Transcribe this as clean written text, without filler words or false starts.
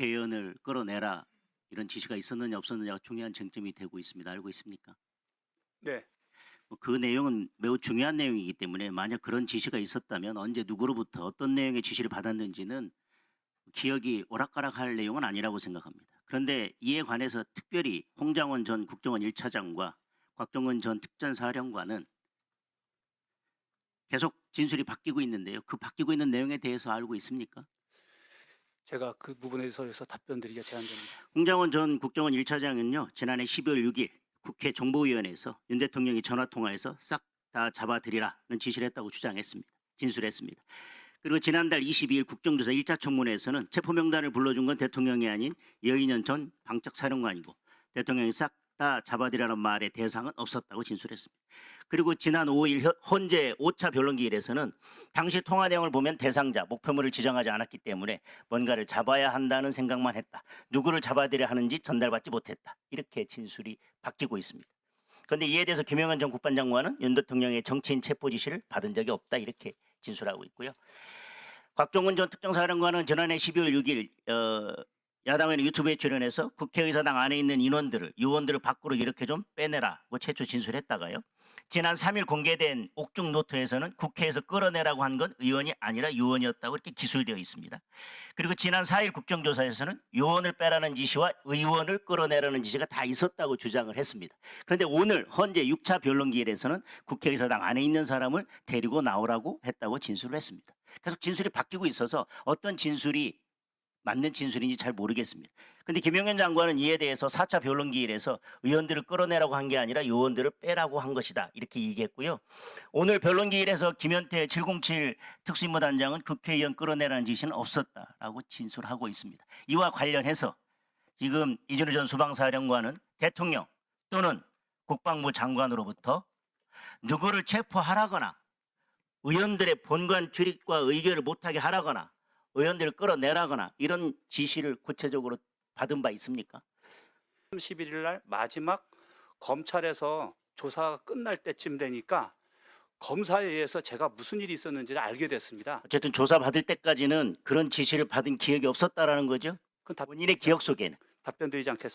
국회의원을 끌어내라 이런 지시가 있었느냐 없었느냐가 중요한 쟁점이 되고 있습니다. 알고 있습니까? 네. 그 내용은 매우 중요한 내용이기 때문에 만약 그런 지시가 있었다면 언제 누구로부터 어떤 내용의 지시를 받았는지는 기억이 오락가락할 내용은 아니라고 생각합니다. 그런데 이에 관해서 특별히 홍장원 전 국정원 1차장과 곽종건 전 특전사령관은 계속 진술이 바뀌고 있는데요. 그 바뀌고 있는 내용에 대해서 알고 있습니까? 제가 그 부분에 대해서 답변드리기가 제한됩니다. 홍장원 전 국정원 1차장은요. 지난해 12월 6일 국회 정보위원회에서 윤 대통령이 전화통화해서 싹 다 잡아들이라는 지시를 했다고 주장했습니다. 진술했습니다. 그리고 지난달 22일 국정조사 1차 청문회에서는 체포명단을 불러준 건 대통령이 아닌 여인현 전 방책사령관이고 대통령이 싹 다 잡아들이라는 말의 대상은 없었다고 진술했습니다. 그리고 지난 5일 헌재 5차 변론기일에서는 당시 통화 내용을 보면 대상자, 목표물을 지정하지 않았기 때문에 뭔가를 잡아야 한다는 생각만 했다. 누구를 잡아들여야 하는지 전달받지 못했다. 이렇게 진술이 바뀌고 있습니다. 그런데 이에 대해서 김영현 전 국방장관은 윤 대통령의 정치인 체포 지시를 받은 적이 없다. 이렇게 진술하고 있고요. 곽종건 전 특정사령관은 지난해 12월 6일 야당의 유튜브에 출연해서 국회의사당 안에 있는 의원들을 밖으로 이렇게 좀 빼내라고 최초 진술했다가요. 지난 3일 공개된 옥중 노트에서는 국회에서 끌어내라고 한 건 의원이 아니라 요원이었다고 이렇게 기술되어 있습니다. 그리고 지난 4일 국정조사에서는 요원을 빼라는 지시와 의원을 끌어내라는 지시가 다 있었다고 주장을 했습니다. 그런데 오늘 헌재 6차 변론기일에서는 국회의사당 안에 있는 사람을 데리고 나오라고 했다고 진술을 했습니다. 계속 진술이 바뀌고 있어서 어떤 진술이 맞는 진술인지 잘 모르겠습니다. 그런데 김영현 장관은 이에 대해서 4차 변론기일에서 의원들을 끌어내라고 한 게 아니라 요원들을 빼라고 한 것이다. 이렇게 얘기했고요. 오늘 변론기일에서 김현태 707 특수임무단장은 국회의원 끌어내라는 지시는 없었다라고 진술하고 있습니다. 이와 관련해서 지금 이준우 전 수방사령관은 대통령 또는 국방부 장관으로부터 누구를 체포하라거나 의원들의 본관 출입과 의결을 못하게 하라거나 의원들을 끌어내라거나 이런 지시를 구체적으로 받은 바 있습니까? 31일 날 마지막 검찰에서 조사가 끝날 때쯤 되니까 검사에 의해서 제가 무슨 일이 있었는지를 알게 됐습니다. 어쨌든 조사받을 때까지는 그런 지시를 받은 기억이 없었다라는 거죠? 그건 본인의 기억 속에는. 답변드리지 않겠습니다.